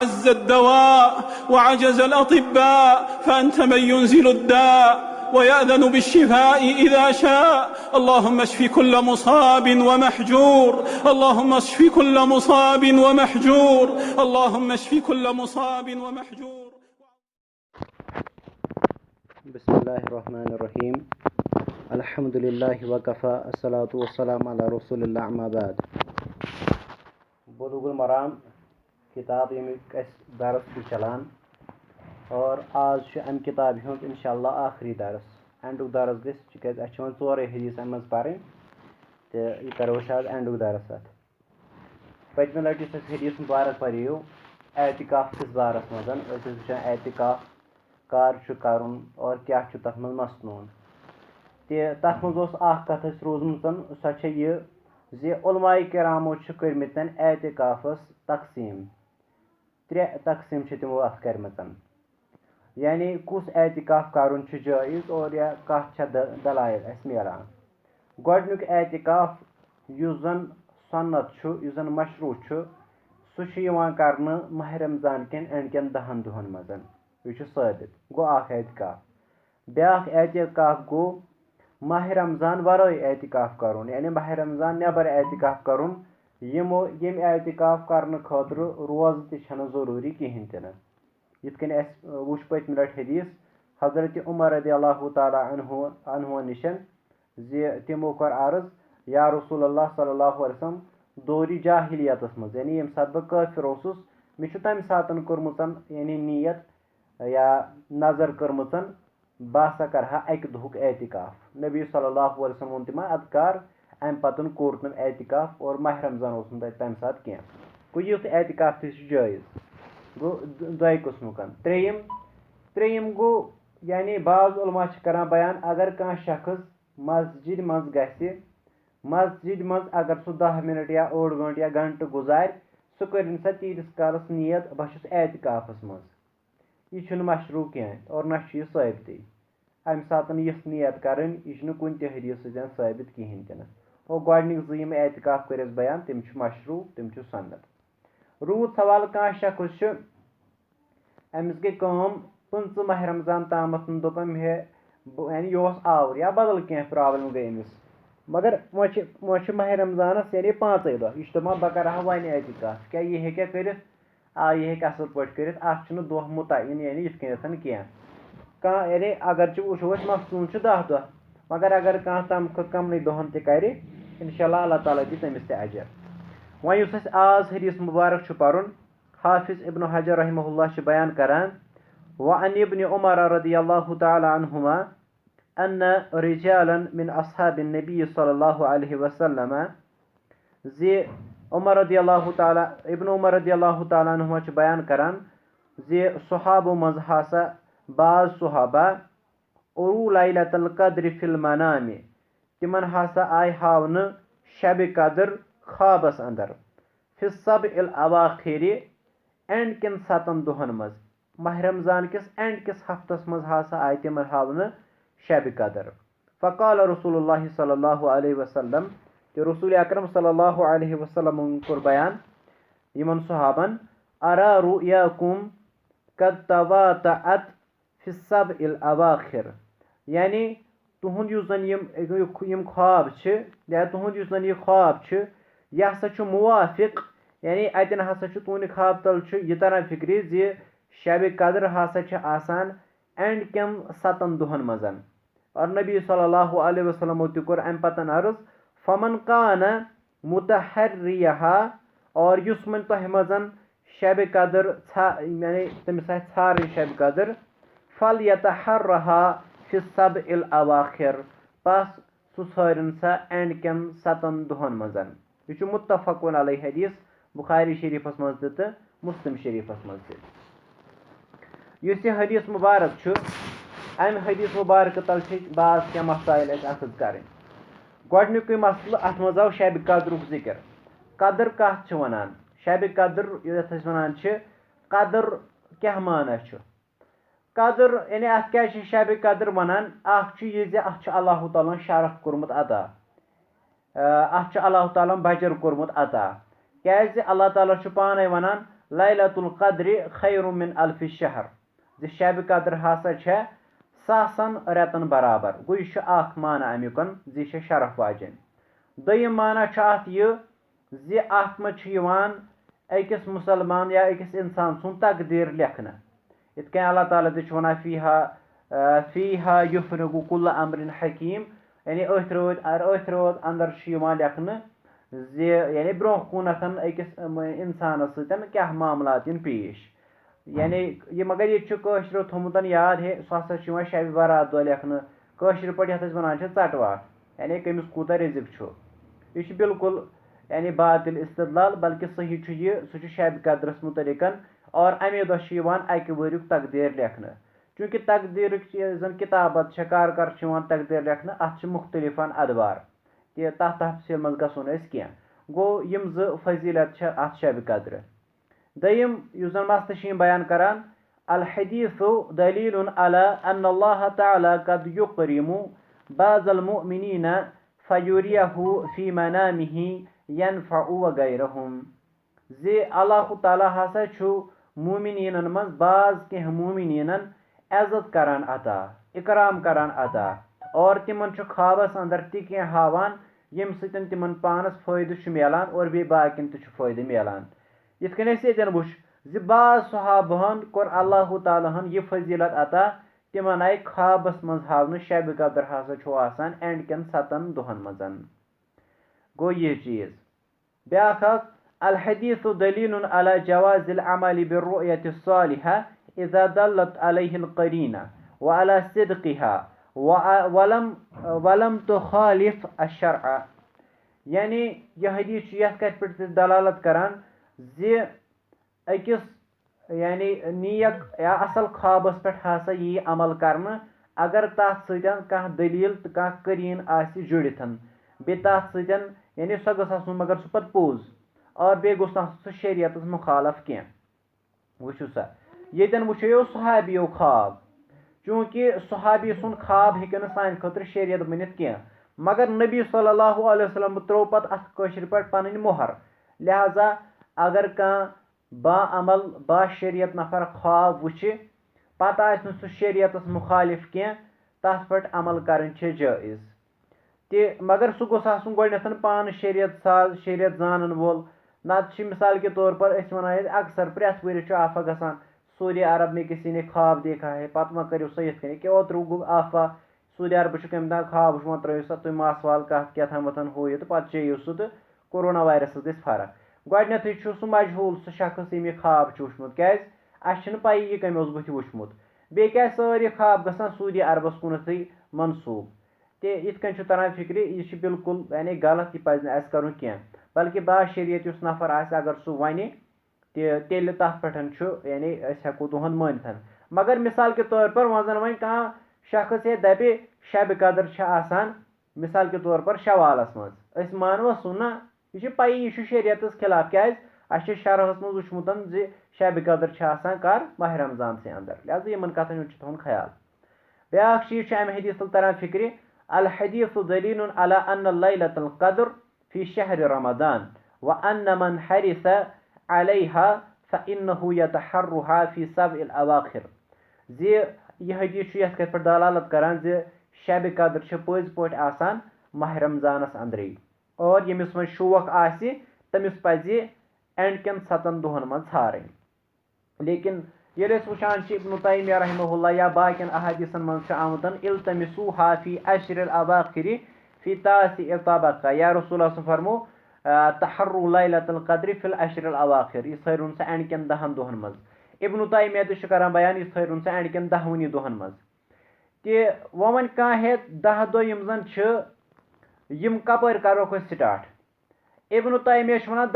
عز الدواء وعجز الأطباء فأنت من ينزل الداء ويأذن بالشفاء إذا شاء. اللهم اشف كل مصاب ومحجور، اللهم اشف كل مصاب ومحجور، اللهم اشف كل مصاب ومحجور. بسم الله الرحمن الرحيم. الحمد لله وكفى الصلاة والسلام على رسول الله أما بعد. बुलुगुल मराम किताब यमिक दरस चलान और आज अम किताब हूँ इंशाल्लाह आखिरी दरस एंडुक दरस गज वन चोरे हदीस अम पढ़ तो यह करो आज एंडुक दरस अत पतमे लटि हदीस मुबारक पढ़ो एतिकाफ किस बारस मज वचान एतिकाफ कर करुन और क्या तथ मज मसनून तथ मज कथ रोजम सो यह उलमाए किरामो कर्मतन एतिकाफस तकसीम त्रे तकसीम तमो अत कर्मतन यानी कुस एतिकाफ करुन जायज़ और या कत दलाइल अस मिलान। गोडनुक एतिकाफ युस जन सुन्नत युस जन मशरू सह करने माह रमजान केन एंड केन 10 दुहन मज यह साबित गो एतिकाफ। ब्याख एतिकाफ गो माह रमजान वराई एतिकाफ करुन यानी माह रमजान नबर एतिकाफ करुन यम एतिकाफ करने खतर रोज तन जरूरी कहें तन यिथकन वुच पतम लट हदीस हजरत उमर रदियल्लाहु तआला अन्हु निशन तिमो कर अर्ज या रसूल अल्लाह सल्लल्लाहु अलैहि वसल्लम दौरी जाहिलियत मज यानी यम सात बह काफिर मे तम सात कर्मुत यानी नीयत या नजर कर्मुत बह करहा अक दुहुक एतिकाफ। नबी सल्लल्लाहु अलैहि वसल्लम तिमा अद कर अम पतन कोर तम एतिकाफ और माह रमजान तम सात कह गो युथ एतिकाफ जायज़ गो दो कस्मुक। त्रेयम गो यानी बाज उलमा करान बयान अगर कह शख्स मस्जिद मज अगर सह 10 मिनट या 8 घंटे या घंटे गुजार सह कर तीस कालस नीयत बस एतिकाफस मज यह मशरू कह और न साबित अम सात यह नीयत कर कुन हदीस साबित कहें तन और गोडनिक जम एतिकाफ कर बयान तम मशरू तम सन्नत। रूद सवाल कह शख्स अमिस गई 15 माह रमजान तामत दोपम हे यानी यह आवर या बदल कह प्रॉब्लम गई अमिस मगर वो माह रमजानस यानी 5 दह यह दपान बह कर वन एतिकाफ क्या यह हे कर यह असल पे कर दह मुतयन यानी यथ कह कह यानी अगर वो मसनून 10 दह मगर अगर कह तम कमन दहन कर इंशाल्लाह अल्लाह ताला दी तमिस ते अजर। वह आज हदीस मुबारक पढ़ुन हाफिज इब्न हजर रहमहुल्लाह बयान करान वअन इब्न उमर रदियल्लाहु तआला अन्हुमा अन्न रिजालन मिन अस्हाबिन नबी सल्लल्लाहु अलैहि वसल्लम उमर रदियल्लाहु तआला इब्न उमर रदियल्लाहु तआला अन्हुमा बयान करान सहाबो मज हासा बाज सहाबा उरु लैलतुल कद्र फिल मनाम तिमन हासा आय हावन शब कद्र ख्वाबस अंदर फिस सबइल अवाखिर एंड किन 7 दुहन मज माह रमजान किस एंड किस हफ्तस मज हासा आय तिमन हावन शब कद्र। फ़क़ाल रसूलुल्लाह सल्लल्लाहु अलैहि वसल्लम रसूल अकरम सल्लल्लाहु अलैहि वसल्लम कोर बयान यमन सहाबन अरा रुयाकुम कद तवातअत फिस सबइल अवाखिर यानी तुहुंद युस जन यम ख्वाब या तुहुंद युस जन यह ख्वाब यह हसा मुवाफिक यानी अतन हसा तुहद ख्वाब तल यह तरह फिक्र शब कद्र हसा आसान एंड केम 7 दुहन मज और नबी सल्लल्लाहु अलैहि वसल्लम कोर अम पतन अर्ज फमन कान मुतहर्रिहा और युस मन तह मजन शब कद्र यानी तमिस छार शब कद्र फल यतहर्रहा फिस सबइल अवाखिर पस सुन सा एंड केन 7 दुहन मज यह मुत्तफ़क़ुन अलैहि हदीस बुखारी शरीफस मज तो मुस्लिम शरीफस मज यह हदीस मुबारक अम हदीस मुबारक तल बाज क्या मसाइल अखज कर गोडनुक मसल अत मज आव शब कद्रुक जिक्र कद्र कत वनान शब कद्र यथ वनान कद्र क्या माना कद्र यानी अत क्या शब कद्र वनान अत अल्लाह ताला शरफ कोरमुत अता अत अल्लाह ताला बजर कोरमुत अता क्या अल्लाह ताला पाने वनान लैलतुल क़द्र खैरुम मिन अल्फि शहर ज़ शब कद्र हसा छे सासन रेतन बराबर। गो यह अख माना अमुकन ज़ यह शरफ वाजन। दोयम माना अत यह ज़ अत मं अकिस मुसलमान या अकिस इंसान सुन तकदीर लेखन। इत कन अल्लाह ताला तह वनान फीहा युफ्रगु कुल्ल अम्रिन हकीम, यानी अथ रोज अंदर लेखन ज यानी ब्रोह कुनथ अकिस इंसान सतन क्या मामलात इन पेश। यानी ये मगर ये थोमुत याद है सह हसा शब बारात दह लेखन कशर पे ये वनान चटवाट, यानी कमिस कूत रिजिक यह बिल्कुल यानी बातिल इस्तदलाल, बल्कि सही यह सह शब कद्रस मुतलिकन और अमे दह अकि वरियुक तकदीर लेखन। चूँकि तकदीर जन किताबत कार तकदीर लेखन अत मुख्तलिफन अदवार तथ तफसील मज गो कह गो यम ज फजीलत अत शब कद्र। दयम युस जन मस्त बयान करान अल हदीसु दलीलुन अला अन्नल्लाह तआला कद युकरिमु बाज़ल मुमिनीन फयुरियहु फी मनामिही यनफउ वगैरहुम ज़ अल्लाह ताला हसा मुमिनीनन मज बाज कह मुमिनीनन इज्जत करान अता, इकराम करान अता, और तिमन ख्वाबस अंदर तह हावान यम सतन तिमन पानस फायदे मिलान और बे बाकिन तह फायदे मिलान। यिथ कन ये वुच ज बाज सहाबहन कोर अल्लाह तालाहन यह फजीलत अता, तिमन आई ख्वाबस मज हावन शब कद्र हसा एंड कन 7 दोहन मजन। गो यह चीज ब्याख अल हदीसु दलीलुन अला जवाज़िल अमली बिर्रुयति सालिहा इज़ा दल्लत अलैहिल क़रीना व अला सिद्क़िहा वलम तुखालिफ अश्शरअ। यानी यह हदीस यथ कथ पे दलालत करान ज अकिस यानी नीयक या असल ख्वाबस पे हसा यी अमल करन अगर तथ सतन कह दलील तो कह करीन आसि जुड़िथन, बे तथ सतन यानी सह गस मगर सह पत पोज और बे गोस सह शरीयत मुखालफ कह। वुचु सा येतन वुचो सहाबियों ख्वाब, चूँकि सहाबी सुन ख्वाब हेकन सान खतर शरीयत बनित कह, मगर नबी सल्लल्लाहु अलैहि वसल्लम त्रो पत अथ कशर पे पन मोहर। लिहाजा अगर कह बा अमल बा शरीयत नफर ख्वाब वुच पत सह शरीयत मुखालिफ कह तथ पे अमल कर जायज़ ते, मगर सह गोस गोथन पान शरीयत साज शरीयत जानन वोल। नत मिसाल के तौर पर वन अक्सर प्रेथ वरि आफा गसान सऊदी अरब में किसी ने ख्वाब देखा है, पत मा करो सा ये कि ओतर गो आफा सऊदी अरब कम ख्वाब वो त्रो सा तुम मास वाल कत क्या थामतन हो तो पे चेयु सह तो कोरोना वायरस गई फर्क। गोडनेथै सह मजहूल सह शख्स यम ख्वाब वुचमुत क्या पाई यह कम बुथ वुचमुत बे क्या सारे ख्वाब गसान सऊदी अरबस कुनथै मनसूब ते इत कन तरह फिक्र यह बिल्कुल यानी गलत यह पज कर कह, बल्कि बा शरीयत उस नफर अगर सह वन तेल तथ पे यानी हेको तुहद मानित। मगर मिसाल के तौर पर वह वन कह शख्स है दपे शब कद्र आसान मिसाल के तौर पर शवालस मज मानवा सह ना यह पाई यह शरीयत खिलाफ क्या शरहस मज वुचमुत ज शब कद्र आसान कर माह रमजान से अंदर। लिहाजा इन कथन थोन ख्याल। ब्याक चीज अमे हदीस तरह फिक्र अल हदीसु दलीलुन अला अन्न लैलतुल क़द्र फी शहर रमदान व अन्न मन हरिस अलैहा फइन्नहु यतहर्रुहा फी सबइल अवाखिर ज यह हदीस यथ कथ पे दलालत करान ज शब कद्र पज पे आसान माह रमजानस अंदर और यमिस मन शौक आसि तमिस पज एंड कन 7 दोहन मज ठारन। लेकिन ये वुचान इब्न तैमिया रहमहुल्लाह या बाकिन अहादीसन मज आमतन इल्तमिसूहा फी अश्रिल अवाखिर फी तासी तबका या रसूल फरमो तहर्रु लैलतुल क़द्र फिल अश्रिल अवाखिर यह थरुन सा एंड कन 10 दोहन मज। इब्न तैमिया तो करान बयान यह थरुन सा एंड कन 10 दोहन मज ते वन कह है 10 दो यम जन यम कपर करोक स्टार्ट। इब्न तैमिया वन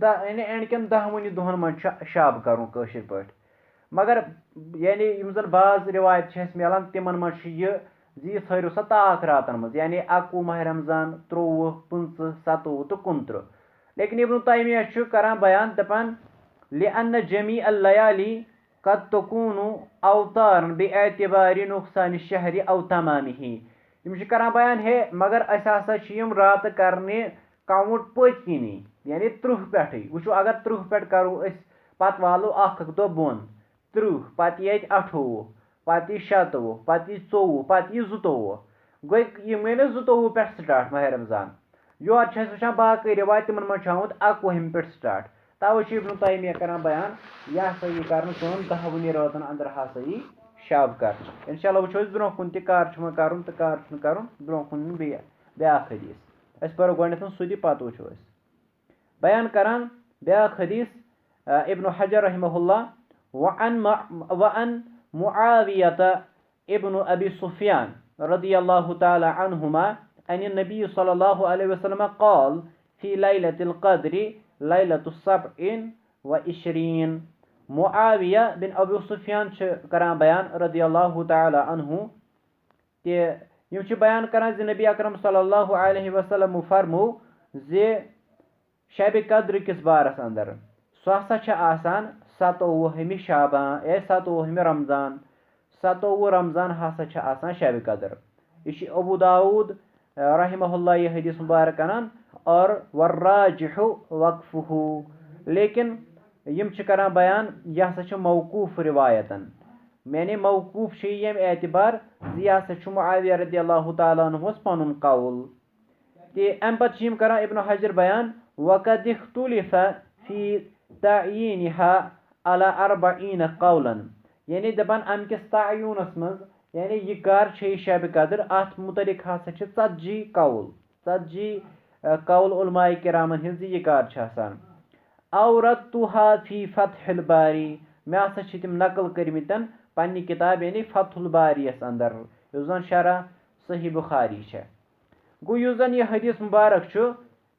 10 यानी एंड कन 10 दोहन मज शब करूँ कशर पे, मगर यानी यम जन बाज रिवायत मिलान तिमन मज यह थो सा ताक रातन मज यानी 21 माह रमजान 23 25 27 तो 29। लेकिन इब्न तैमिया करान बयान दपान लिअन्न जमी अल लयाली कद तकूनु अवतारन बिएतिबारि नुक़सान शहरी अव तमामिही। यम करान बयान है मगर अस यम रात करने काउंट पत किनी यानी 30 पे वुचो अगर 30 पे करो पत वालो अख दो बोन 30 पत ये 28 पत ये 27 पत ये 24 पत ये 22 गई ये 22 पे स्टार्ट माह रमजान योर वुचान बाकी रिवाज तिमन मज आमुत 21 पे स्टार्ट तवे इब्न तैमिया करान बयान यह हसा यह कर 10 रोजन अंदर हसा यह शब कर इंशाल्लाह वो ब्रो कुन कार कर तो कार ब्रो कुन ब्या हदीस अस परो गो सुदी पत वो बयान करान ब्या हदीस इब्न हजर रहमहुल्लाह वअन मुआवियत इब्न अबी सुफियान रदियल्लाहु ताला अन्हुमा अन नबी सल्लल्लाहु अलैहि वसल्लम क़ाल फी लैलतिल क़द्रि लैलतुस सबइन व इशरीन मुआविया बिन अबू सुफियान करान बयान रदियल्लाहु ताला अन्हु कि यम बयान करान ज नबी अकरम सल्लल्लाहु अलैहि वसल्लम फरमो जे शब कद्र किस बारस अंदर सो हसा आसान 27 शाबान 27 रमजान 27 रमजान हसा आसान शब कद्र यह अबू दाऊद रहमहुल्लाह यह हदीस मुबारक अनान और वर्राजिहु वक्फुहु लेकिन यम करान बयान यह हसा मौकूफ रिवायतन मैंने मौकूफ यम एतबार यह हसा मुआविया रदियल्लाहु ताला अन्हु पनुन कौल कि अम पत करान इब्न हजर बयान वक़द इख्तुलिफ़ फी तअयीनिहा अला 40 कौलन यानी दपान अम किस तअय्युनस मज यानी यह कर शब कद्र अत मुतलिक हसा 40 कौल 40 कौल उलमाए किरामन हिंज यह कर औरतुहा फी फतहुल बारी मे हसा तिम नकल करमितन पन्नी किताब यानी फतहुल बारी अंदर युस जन शरह सही बुखारी गो युस जन यह हदीस मुबारक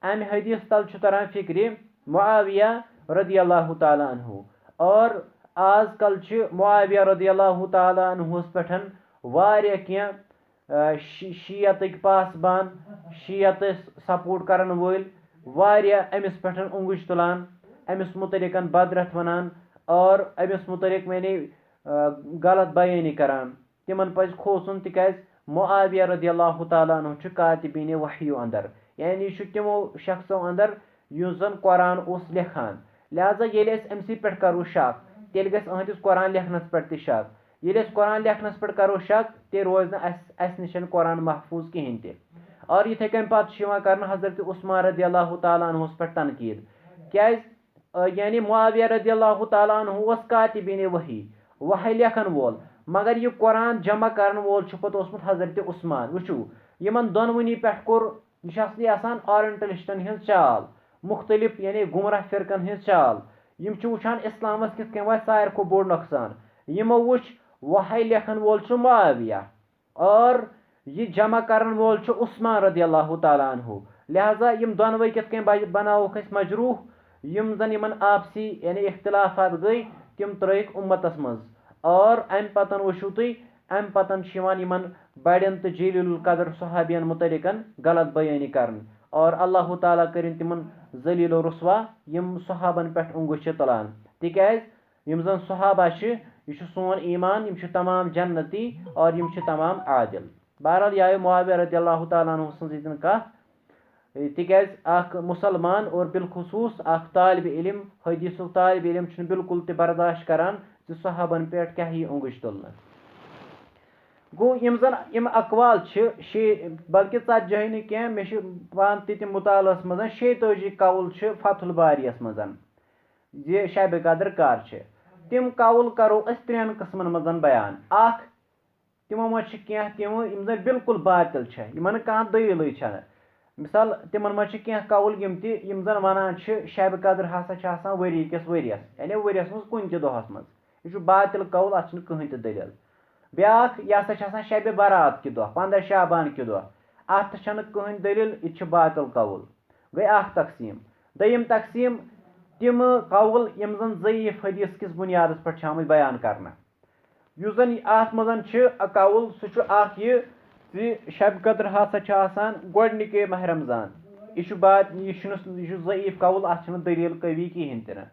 अम हदीस तल तरह फिक्र मुआविया रदियल्लाहु ताला अन्हु और आजकल मुआविया रदियल्लाहु ताला अन्हुस पेठन वारिया क्या शीयतक पासबान शीयत सपोर्ट करन वोल वारिया अमिस पेठन उंगुश तुलान अमिस मुतलिकन बदरत वनान और अमिस मुतलिक मैंने गलत बयानी करान तिमन पज खोसन तिकाज मुआविया रदियल्लाहु ताला अन्हु कातिबीन वही अंदर यानी तिमो शख्सों अंदर युस जन कुरान उस लिखान लिहाजा ये अमसी पे करो शक तेल गहदिस कुरान लिखनस पे शक ये कुरान लिखनस पे करो शक ते रोज अस निशन कुरान महफूज कहें ते और इथे कन पत कर हजरत उस्मान रदियल्लाहु ताला अन्हुस पे तनकीद क्या यानी मुआविया रदियल्लाहु ताला अन्हु कातिबीन वही लेखन वोल मगर यह कुरान जमा कर वोल पत हजरत उस्मान वुचू यमन दोनवनी पे कोर यह आसान ऑरेंटलिस्टन हिंस चाल मुख्तलिफ यानी गुमराह फिरकन हिंस चाल यम वुचान इस्लामस किस कन वा सार को बोड़ नुकसान यमो वुच वही लेखन वोल मुआविया और यह जमा करन वोल उस्मान रदियल्लाहु ताला अन्हु लिहाजा यम दोनवे किस कन बनावक मजरूह यम जन यमन आपसी यानी इख्तिलाफात गई तिम त्रिक उम्मतस मज और अम पतन वुचू तुई अम पतन यमन बड़न तो जलीलुल कदर सहाबियन मुतलिकन गलत बयानी करन और अल्लाह ताला करिन तिमन जलील रुसवा यम सहाबन पे उंगुश तुलान तिकाज यम जन सहाबा यह सोन ईमान यम तमाम जन्नती और यम तमाम आदिल बहरहाल यह मुआविया रदियल्लाहु ताला अन्हु सन कह तिकाज अख मुसलमान और बिलखुसूस अख तालिब इल्म हदीस तालिब इल्म बिल्कुल ते बर्दाश्त करान सहाबन पे क्या ही उंगुश तुलन गो यम जन यम अकवाल बल्कि 40 नी कह मे पान तिम मुतालस मज 46 कौल फतहुल बारियस मज ये शब कद्र कर तिम कौल करो अस 3 किस्मन मज बयान अख तिमो मज कह तिम यम जन बिल्कुल बातिल यमन कह दलील मिसाल तिमन मज कह कौल यम जन वनान शब कद्र हसा वरी किस वरियस यानी वरियस मज कुन दोहस मज यह बातिल कौल अत कहीं तो दलील ब्याख यह हसा शब बारात कि दह 15 शाबान कि दह अत कहीं दलील यह बातिल कौल गई अख तकसीम दोयम तकसीम तिम कौल यम जन ज़ईफ हदीस किस बुनियाद पे आम बयान करना युस जन अत मज कौल सह यह शब कद्र हसा गोडनिके माह रमजान यह बात यह ज़ईफ कौल अत दलील कवी कहें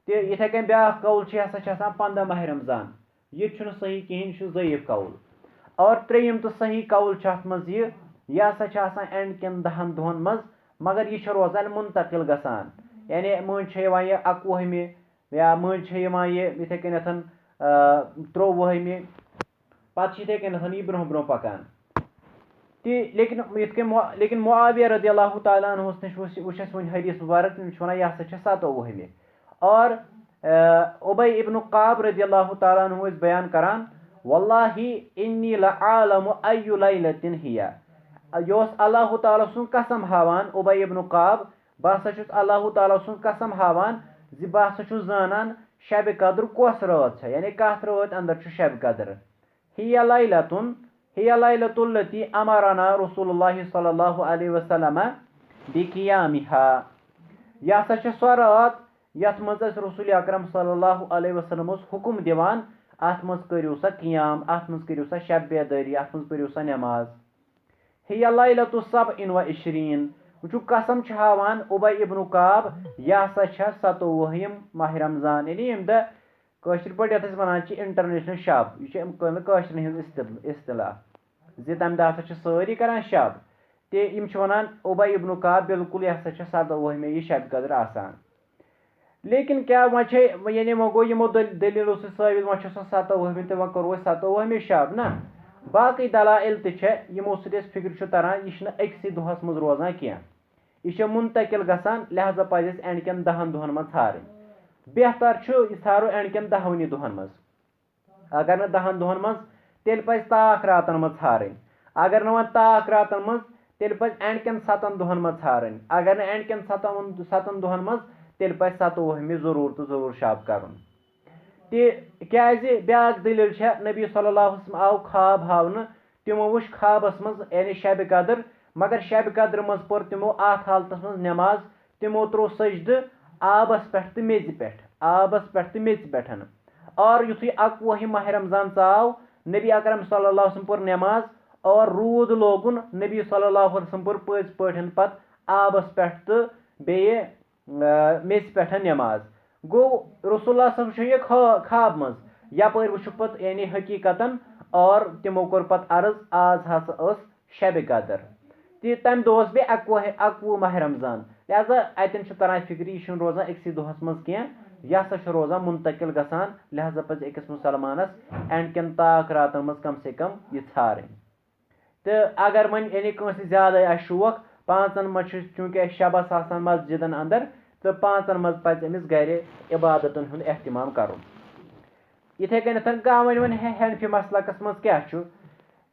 ते इथे कन ब्याख कौल हसा 15 माह रमजान यह सही कहें ज़ईफ कौल और त्रेयम तो सही कौल अत मज यह हसा एंड कन 10 दोहन मज मगर यह रोजान मुंतकिल गसान यानी मन 21 21 या मज इथे कन 23 पत् इथे कन यह ब्रोह ब्रोह पकान लेकिन मुआविया रज़ियल्लाहु ताला अन्हु नश वो वन हदीस मुबारक वन यह हसा 27वें और उबय इब्न काब रज़ियल्लाहु ताला अन्हु बयान करान वल्लाहि इन्नी लअलमु अय्यु लैलतिन हिया यह अल्लाह ताला सुन कसम हावान उबय इब्न काब बह अल्लाह ताला सुन कसम हावान बह जानान शब कद्र कस रात यानी कत रात अंदर शब कद्र हिया लैलतुन हिया लैलतुल्लती अमरना रसूलुल्लाह सल्लल्लाहु अलैहि वसल्लम बिकियामिहा यह हसा सो रात यथ मज रसूल अकरम सल्लल्लाहु अलैहि वसल्लम हुकुम दिवान अत मज करियो सा कियाम अत मज करियो सा शब बेदारी अत मज पढ़ियो सा नमाज हिया लैलतु सबइन व इशरीन वो कसम हावान उबय इब्न काब यह हसा 27 माह रमजान यानी यम दह कशर पे ये वन इंटरनेशनल शब यह कशर हज इस्तिलाह जी तम दह हसा सारी करान शब तम वन उबय इब्न काब बिल्कुल यह हसा 27 यह शब कद्र आसान लेकिन क्या वो यानी वो गो यमो दलीलों से साबित वो 27 तो वो करो 27 शब ना बाकी दलाइल तमो फिक्र तरह यह अक्सी दोहस मज रोजान क्या यह मुंतकिल गसान लिहाजा पज एंड कन 10 दोहन मज हार बेहतर यह हारो एंड कन 10 दोहन मज अगर न 10 दोहन मज तेल पज ताक रातन मज हार अगर न ताक रातन मज तेल पज एंड कन 7 दोहन मज हार अगर न एंड कन 7 दोहन मज तेल पज 27 जरूर तो जरूर शब कर क्या ब्या दलील नबी सल्लल्लाहु अलैहि वसल्लम आव ख्वाब हावन तमो वो ख्वाबस मज यानी शब कद्र मगर शब कद्र मज पर तमो अत हालत मज नमाज तमो त्रो सजद आबस पे तो मेज पे आबस पे तो मेज पे और युथी 21 माह रमजान आव नबी अकरम सल्लल्लाहु अलैहि वसल्लम पर नमाज और रूद लोगुन नबी सल्लल्लाहु अलैहि वसल्लम पर पज पठन पत आबस पे तो बे मेज पे नमाज गो रसूलुल्लाह सल्लल्लाहु अलैहि वसल्लम ख्वाब मज यपर वो पत यानी हकीकतन और तमो कोर पत अर्ज आज हसा शब कद्र तम दोस बे 21 माह रमजान लिहाजा अतन तरह फिक्र यह रोजान अक्सी दोहस मज कह यह हसा रोजान मुंतकिल गसान लिहाजा पज अकिस मुसलमानस एंड कन ताक रातन मज कम से कम यह छारें तो अगर वन यानी कंस ज्यादा शौक 5 मज चूंकि शबस आसान मस्जिदन अंदर तो 5 मज पज अमिस गर इबादतन हुंद एहतमाम करुन इथे कन कह वन हनफी मसलकस मज क्या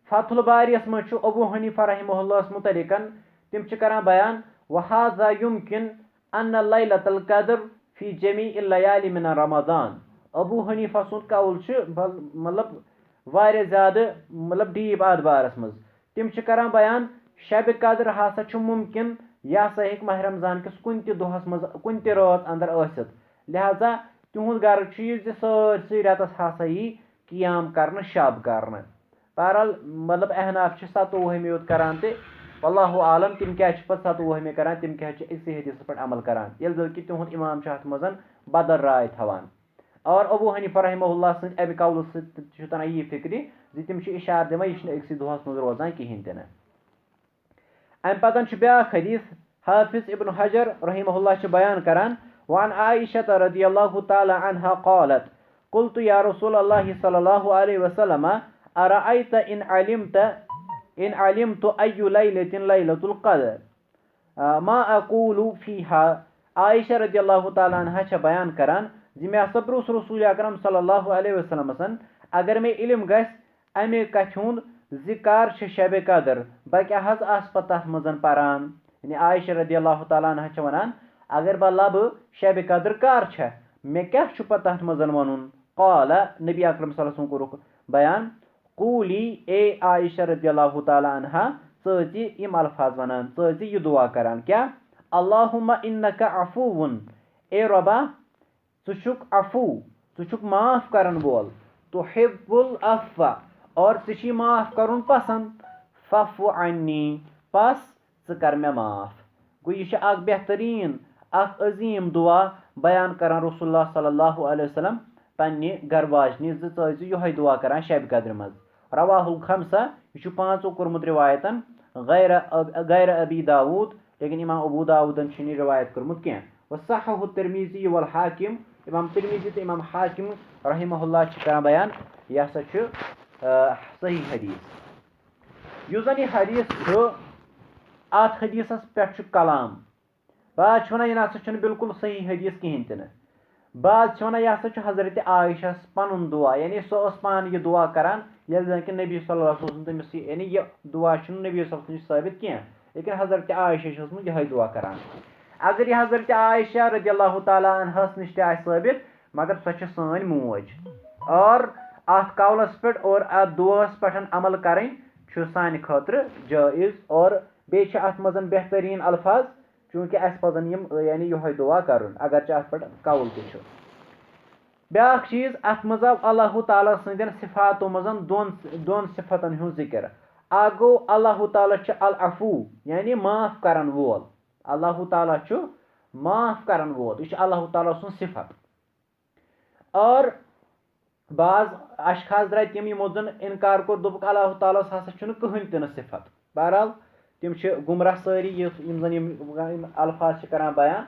फतहुल बारियस मज अबू हनीफा रहमहुल्लाह मुतलिकन तिम करान बयान वहाज़ा युमकिन अन्न लैलतुल कद्र फी जमीइल लयाली मिन रमज़ान अबू हनीफा सुन कौल मतलब वारिया ज्यादा मतलब डीप अत बारस मज तिम करान बयान शब कद्र हसा मुमकिन यह हसा हेक माह रमजान किस कुन दोहस मज कुन रात अंदर आसित लिहाजा तुहद गर सारसी रतस हसा यी कियाम कर शब कर बहरहाल मतलब अहनाफ 27 योत करान ते वल्लाहु आलम तिम क्या 27 करान तिम क्या इसी हदीस पर अमल करान ये कि तुहद इमाम अत मज बदल राय थवान और अबू हनीफा रहमहुल्लाह सद अमि कौल तरह यह फिक्र तिम इशार दिवान यह अक्सी दोहस मज रोजान कहें तन अम पतन ब्या हदीस हाफिज इब्न हजर रहमहुल्लाह बयान करान वान आइशा रज़ियल्लाहु ताला अन्हा क़ालत क़ुल्तु या रसूलल्लाह सल्लल्लाहु अलैहि वसल्लम अरअयत इन अलिमतु अय्यु लैलतिन लैलतुल क़द्र मा अक़ूलु फीहा आइशा रज़ियल्लाहु ताला अन्हा बयान करान जी मे हसा प्रुस रसूल अकरम सल्लल्लाहु अलैहि वसल्लम अगर मे इल्म गस अमे कथ हुंद ज़िकार शब कद्र बह क्या आस पत मज पारान यानी आयशा रज़ियल्लाहु ताला अन्हा वनान अगर बह लब शब कद्र कर मे क्या पत मज वन क़ाल नबी अकरम सल्लल्लाहु अलैहि वसल्लम कोरुक बयान क़ूली ए आयशा रज़ियल्लाहु ताला अन्हा ची यम अल्फाज वनान ची यह दुआ करान क्या अल्लाहुम्मा इन्नका अफूवुन ए रबा चुक अफू चुक माफ करन बोल तुहिब्बुल अफ़्व और ची माफ करुन पसंद फ़अफ़ु अन्नी पस कर मे माफ गो यह बेहतरीन अजीम दुआ बयान करान रसूलुल्लाह सल्लल्लाहु अलैहि वसल्लम पन्ने घर वाजनी ज़ी यह दुआ करान शब कद्र मज रवाहुल खमसा यह 5 कोरमुत रिवायतन गैर अबी दाऊद लेकिन इमाम अबू दाऊदन रिवायत कर्मुत कह वसहहु तिर्मिज़ी वल हाकिम इमाम तिरमिज़ी तो इमाम हाकिम रहमहुल्लाह कर बयान यह हसा सही हदीस युस जन यह हदीस अत हदीसस पे कलाम बाज वन यह ना बिल्कुल सही हदीस कहें तन बाज वन यह हसा हजरत आयशा पन दुआ यानी सो पान यह दुआ करान जन कि नबी सल्लल्लाहु अलैहि वसल्लम तमिस यानी यह दुआ नबी सल्लल्लाहु साबित कह लेकिन हजरत आयशा यह दुआ करान अगर यह हजरत आयशा रज़ियल्लाहु ताला अन्हा नश साबित मगर सो सान मोज और अत कौलस पे और अत दुआस पे अमल करें सान खतर जायज़ और बे अत मज बेहतरीन अल्फाज चूँकि अस पजन यानी यह दुआ कर अगर अत पे कौल तु ब्या चीज़ अत मज आव अल्लाह ताला सदन सिफातों मज दोन सिफतन हूँ जिक्र आ गो अल्लाह ताला अल अफू यानी माफ करन वोल अल्लाह ताला माफ करन वोल यह अल्लाह ताला सुन सिफत और बाज अशखास द्राय तम यमो जन इनकार कोर दोप अल्लाह ताला हसा कहन तन सिफत बहरहाल तम गुमराह सारी जन अल्फाज कर बयान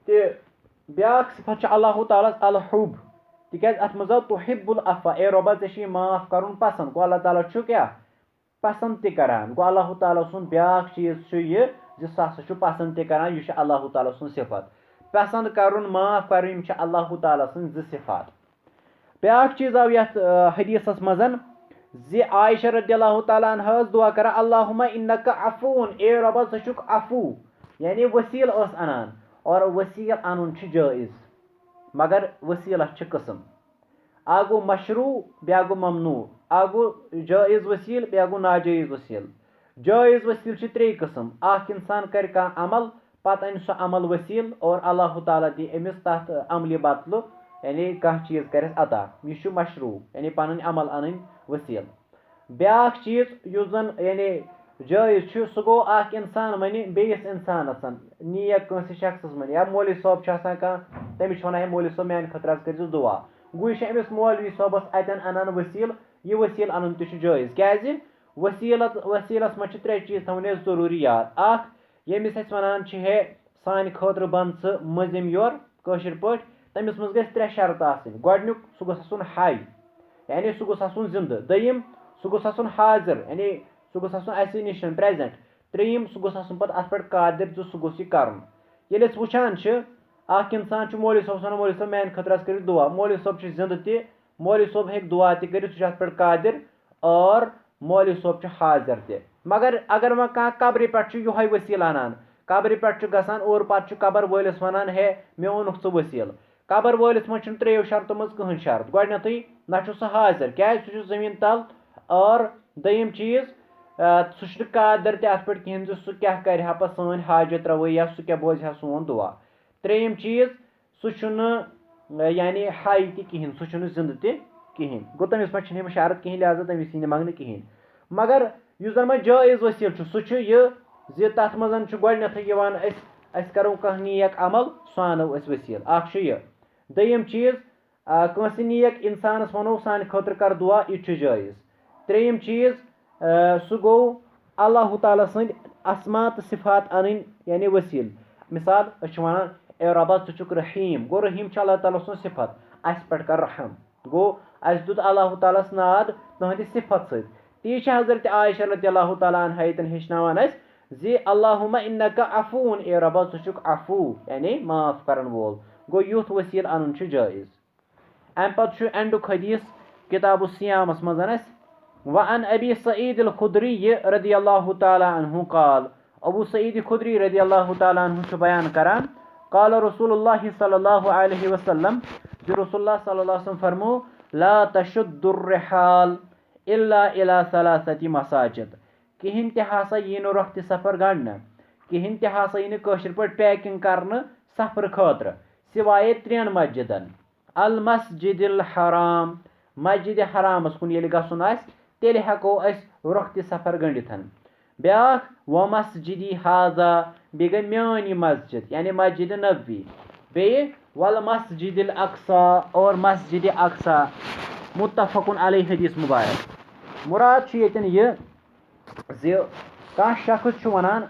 तो ब्या सिफत अल्लाह ताला अल हुब तिकाज अत मज तुहिब्बुल अफ़ा ए रब्बा ऐ माफ कर पसंद गो अल्लाह ताला क्या पसंद त करान गो अल्लाह ताला सुन ब्या चीज़ यह सह पसंद त करान यह अल्लाह ताला सुन सिफत पसंद कर माफ कर अल्लाह ताला सुन सिफात ब्या चीज़ आव यथ हदीसस मजन ज़ि आयशा रज़ियल्लाहु ताला अन्हा दुआ कर अल्लाहुम्मा इन्नका अफ़ून ए रब्बा ज़ अफ़ू यानी वसील अनान और वसील अन जायज़ मगर वसीला किस्म आ गो मशरू ब्या गो ममनू आ गो जायज़ वसील ब्या गो नाजायज़ वसील जायज़ वसील त्रे किस्म अख इंसान कर अमल पत अन सह अमल वसील और अल्लाह ताला दी अमिस तथ अमल बदल यानी कह चीज़ कर अता यह मशरू यानी पन अमल अन वसील ब्या चीज़ युस जन यानी जायज़ सह गो अख इंसान वन बेस इंसानस नीयक कंस शख्स मन या मौलवी साहब तमिस वन है मौलवी साहब मान खतर कर दुआ गो यह अमिस मौलवी साहबस अतन अनान वसील यह वसील अन तह जायज़ क्या वसीलस मज त्रे चीज़ थवन जरूरी याद अख यमिस वन है सान खतर बन मजिम योर कशर पे तमिस मज गई त्रे शर्त आसन गोडनुक सह गोस आसन हाय यानी सह गोस आसन जिंद दयिम सह गोस आसन हाजिर यानी सह गोस आसन अस निश प्रेजेंट त्रेयिम सह गोस आसन पत अत पे कादिर जो सह गोस यह कर ये वुचान अख इंसान मौलवी साहब वन मौलवी साहब मान खतर कर दुआ मौलवी साहब जिंद त मौलवी साहब हे दुआ तर सह पे कादिर और मौलवी साहब हाजिर त मगर अगर वह कह कब्र पे यह वसील अनान कब्र पे गसान और पे कबर वलिस वन है मे ओनुक च वसील कबर वलिस मज त्रेयो शर्तों मज कहें शर्त गोडनैथ ना सह हाजिर क्या सह जमीन तल और दयिम चीज़ सह कादर तथ पे कहें सह क्या कर पे सान हाजत रवई या सह क्या बोझ सोन दुआ त्रेयम चीज़ सह यानी हाय तहें सह जिंद तहें गो तमिस पे शर्त कहें लिहाजा तमिस यी मंगने कहें मगर युस जन वह जायज़ वसील सह यह ज़ि तथ मज अस करो कह नीयक अमल सह आनो अस वसील अख यह दयिम चीज़ कंस नीयक इंसानस वनो सान खतर कर दुआ यह जायज़ त्रेयम चीज़ सह गो अल्लाह ताला सद अस्मा तो सिफात अन यानी वसील मिसाल वन ए रब्बा ज़ रहीम गो रहीम अल्लाह ताला सुन सिफत अस पे कर रहम गो अस दुत अल्लाह तालस नाद तुहद सिफत सद ती हजरत आयशा रज़ियल्लाहु ताला अन्हा हेचनावान ज़ि अल्लाहुम्मा इन्नका अफ़ून ए रब्बा ज़ अफ़ू यानी माफ करन वोल गो युथ वसील अन जायज़ अम पे एंडुक हदीस किताब सियामस मज वअन अबी सईद अल खुदरी रज़ियल्लाहु ताला अन्हु क़ाल अबू सईद खुदरी रज़ियल्लाहु ताला अन्हु बयान करान क़ाल रसूलुल्लाह सल्लल्लाहु अलैहि वसल्लम जो रसूलुल्लाह सल्लल्लाहु अलैहि वसल्लम फरमो ला तशुद्दुर रिहाल इल्ला इला सलासति मसाजिद कहीं ते हसा यी रोख सफ़र गढ़ कहीं ते हसा यी कशर पे पैकिंग कर सफ़र खतर सिवाय 3 मस्जिदन अल मस्जिदिल हराम मस्जिद हरामस कुन ये गसन तेल हेको रोख सफ़र गंडिथ ब्या व मस्जिदी हाजा बे गई म्यान मस्जिद यानी मस्जिद नबवी बे वल मस्जिदिल अक्सा और मस्जिद अक्सा मुत्तफ़क़ुन अलैहि हदीस मुबारक मुराद यतन यह कह शख्स वनान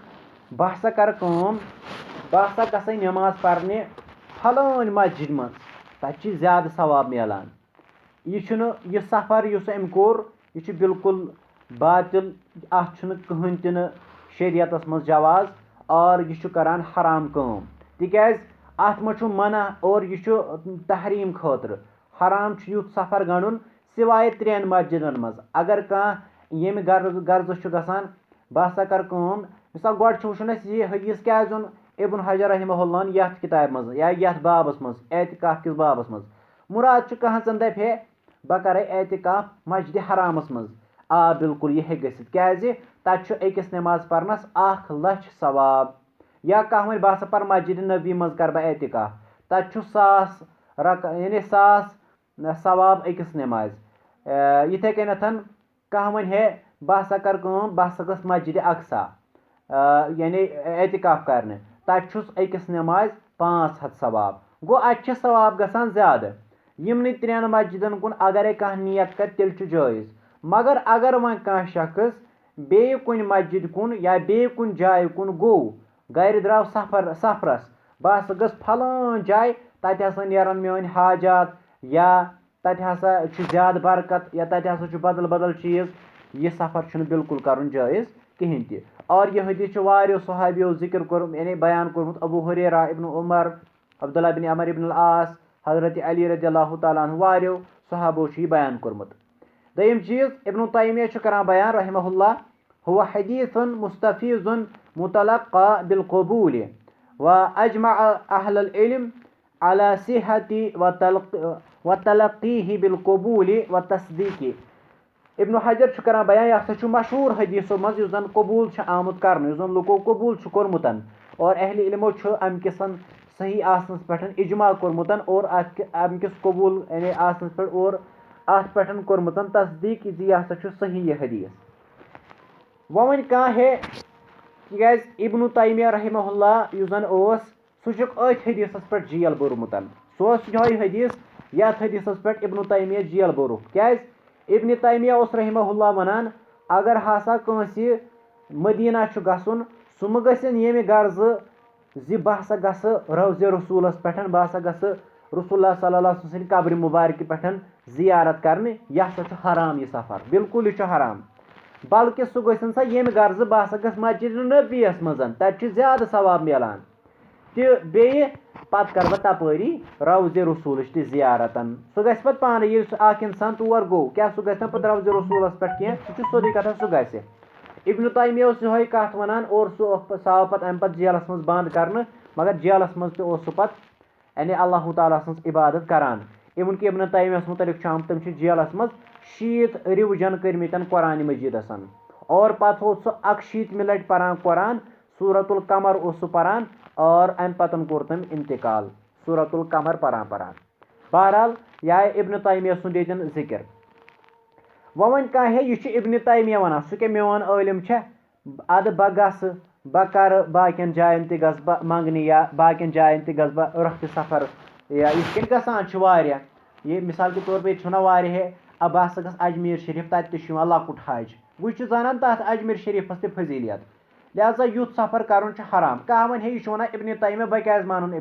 बह सा कर बह सा गस नमाज पढ़ने फलान मस्जिद मज तत ज़्यादा सवाब मिलान। यह सफ़र युस अम कोर यह बिल्कुल बातिल, अत कहीं तन शरीयतस मज जवाज और यह करान हराम काम तिकाज अत मज मना और यह तहरीम खतर हराम युथ सफ़र गंडुन सिवाय 3 मस्जिदन मज। अगर कह ये गर्ज गसान बह हसा कर मिसाल गोड वुन यह हदीस क्या ओन इब्न हजर रहमहुल्लाह यथ किताब मज या यथ बाबस मज एतिकाफ किस बाबस मज मुराद कह जन दप है बह कर एतिकाफ मस्जिद हरामस मज। आ बिल्कुल यह गसित क्या तत अकिस नमाज परनस 1,00,000 सवाब। या कह वन बह हसा पर मस्जिद नबी मज कर बह एतिकाफ तत 1,000 यानी 1,000 सवाब अकिस नमाज। इथे कन कह वन है बह हसा कर बह हसा गस मस्जिद अक्सा यानी एतिकाफ करने तत अकिस नमाज 500 सवाब। गो अत सवाब गसान ज़्यादा। यमन 3 मस्जिदन कुन अगर कह नियत कर तेल जायज़। मगर अगर वन कह शख्स बे कुन मस्जिद कुन या बे कुन जाय कुन गो गर द्राव सफरस बह हसा गस फलान जाय तत हसा नेरन मेन हाजात या तत हसा ज़्यादा बरकत या तत हसा बदल बदल चीज़, यह सफ़र बिल्कुल कर जायज़ कहें ति। और यह हदीस वारियो सहाबियों जिक्र कर यानी बयान कोर्मुत अबू हुरैरा इब्न उमर अब्दुल्लाह बिन अमर इब्न आस हजरत अली रज़ियल्लाहु तआला अन्हु वारियो सहाबो बयान कोर्मुत। दयम चीज़ इब्न तैमिया करान बयान रहमहुल्लाह हुवा हदीसन मुस्तफीजुन मुतलक्का बिलक़बूल व अजमा अहलुल इल्म अला सिहती व तलक़ीही बिलक़बूल व तस्दीक़ी। इब्न हजर करान बयान यह मशहूर हदीसों मज जन कबूल आमुत कर जन लुको कबूल कोर्मुत और अहल इल्मो अमकिस सही आसनस पे इजमा कोर्मुत और अमकिस कबूल यानी आसनस पे और अत पे कोर्मुत तस्दीक यह हसा सही यह हदीस। वन कह है तिकाज इब्न तैमिया रहमहुल्लाह यह जन सह हदीस पे जेल बोरमुत सह हदीस यथ हदीस पे इब्न तैमिया जेल बोरुख क्या इब्न तैमिया रहमहुल्लाह वनान अगर हसा कंसी मदीना गसन सह म गसिन ये गर्ज जि बह हसा गस रौज़े रसूलस पे बह हसा गस रसूलुल्लाह सल्लल्लाहु अलैहि वसल्लम कब्र मुबारक पे जियारत करने यह हसा हराम यह सफ़र बिल्कुल यह हराम। बल्कि सह गसिन सा ये गर्ज बह हसा गस मस्जिद नबीस मज तत ज़्यादा सवाब मिलान बे पत कर बह तपरी रौज़े रसूलच ति जियारतन सह गस पत पाने ये इंसान तोर गो क्या सह गस पे रौज़े रसूलस पे कह सह सोदी कथा सह गस। इब्न तैमिया यह कत वनान और सह आव पे अम पे जेलस मज बंद कर मगर जेलस मज सह पे यानी अल्लाह ताला सज इबादत करान। इवन कि इब्न तैमिया मुतलिक आम तम जेलस मज 60 रिविजन कर्मित कुरान मजीदस और पत हो सह 61 लट परान कुरान सूरतुल कमर सह परान और अम पतन कोर तम इंतकाल सूरतुल कमर परान बहरहाल यह इब्न तैमिया सुंद यन जिक्र। वन कह है यह इब्न तैमिया वन सह क्या मेन इलम अद बह गस बह कर बाकिन जायन त गस बह मंगने या बाकिन जायन त गस बह रख सफ़र या इत गसान ये मिसाल के तौर पर वारिया है अब बह हसा गस अजमेर शरीफ तत लकुट हज वह जान तथ अजमेर शरीफस त फजीलियत लिहाजा युथ सफ़र कर हराम। कह वन है यह वन इब्न तैमिया बह क्या मान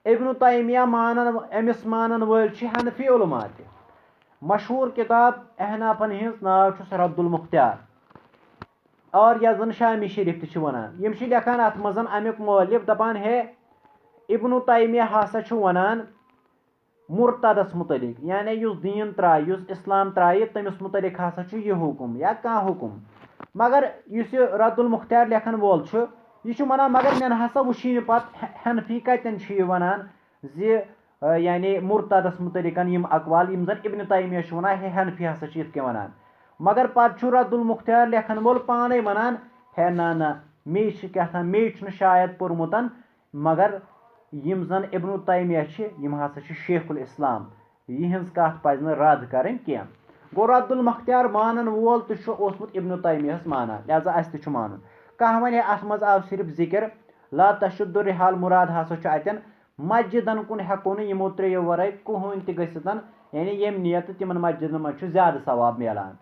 इब्न तैमिया मानन अमिस मानन वल हनफी उलमा त मशहूर किताब अहनाफन हज नाव रद्दुल मुख्तार और यह जन शामी शरीफ त वनान यम लेखान अत मज अमुक मौलिफ दपान है इब्न तैमिया हसा वनान मुर्तदस मुतलिक यानी युस दीन त्राय युस इस्लाम त्राय तमिस मुतलिक हसा यह हुकुम या कह हुकुम मगर युस रद्दुल मुख्तार लेखन वोल यह वनान मगर मे हसा वुशी पत हनफी कतन वनान जि यानी मुर्तदस मुतलिक यम अकवाल यम जन इब्न तैमिया वनान है हनफी हसा इत क्या वनान मगर पत रद्दुल मुख्तार लेखन वोल पाने वनान है ना मे क्या मे शायद पोर्मुत मगर यम जन इब्न तैमिया यम हसा शेखुल इस्लाम यहज कत पज रद्द करें क्या गो रद्दुल मुख्तार मानन वोल तो इब्न तैमिया माना लिहाजा अस त मानुन। कह वन अत मज आव सिर्फ जिक्र ला तशुद्दु रिहाल मुराद हसा अतन मस्जिदन कुन हेको न यमो त्रेयो वराय कहीं त गसित यानी यम नियत तिमन मस्जिदन मज ज़्यादा सवाब मिलान।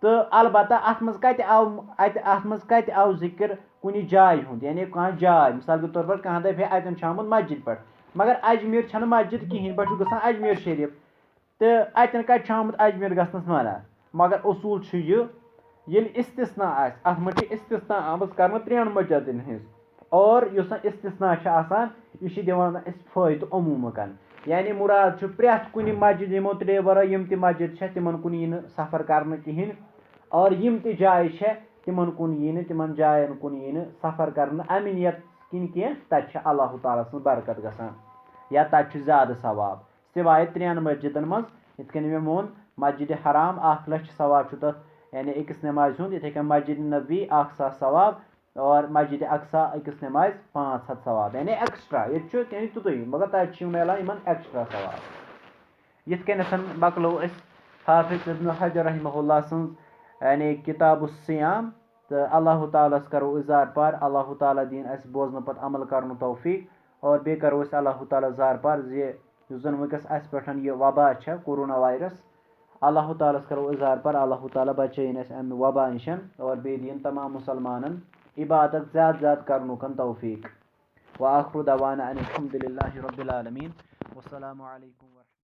तो अलबत्ता अत मज कत आव जिक्र कुन जाय हुंद यानी कह जाय मिसाल के तौर पर कह दप अतन आमुत मस्जिद पे मगर अजमेर छन मस्जिद कहें बह गसान अजमेर शरीफ तो अतन कत आमुत अजमेर गसनस मना मगर उसूल ये इस्तिस्ना अत मे इस्तिस्ना आमत कर 3 मस्जिदन हज और इस्तिस्ना यह दिवान फायदे अमूमकन यानी मुराद प्रेथ कुन मस्जिद यमो 3 वर यम ति मस्जिद तिमन कुन यी सफ़र कर कहें और यम ति जाय तिमन कुन यी तिमन जायन कुन यी सफ़र कर अमिनियत किन कह तत अल्लाह ताला सं बरकत गसान या तत ज़्यादा सवाब सिवाय 3 मस्जिदन मज इत मे मोन मस्जिद हराम 1 लाख सवाब तथ यानी अकिस नमाज हुंद इथे कन मस्जिद नबी 1000 सवाब और मस्जिद अक्सा अकिस नमाज 500 सवाब यानी एक्स्ट्रा ये तुतुई मगर तत मिलान इन एक्स्ट्रा सवाब यिथ कन मकलो हाफिज इब्न हजर रहमहुल्लाह सं यानी किताब सियाम तो अल्लाह ताला करो जार पार अल्लाह ताला दीन अस बोजन पत अमल करन तौफीक और बे करो अल्लाह ताला जार पार जे जन वस अस पे यह वबा कोरोना वायरस अल्लाह ताला करो जार पर अल्लाह ताला बचन अम वबा नश और बे दिन तमाम मुसलमानन इबादत ज़्यादा करनुकन तौफीक व आखिर दवाना अनिल हम्दुलिल्लाहि रब्बिल आलमीन वस्सलामु अलैकुम।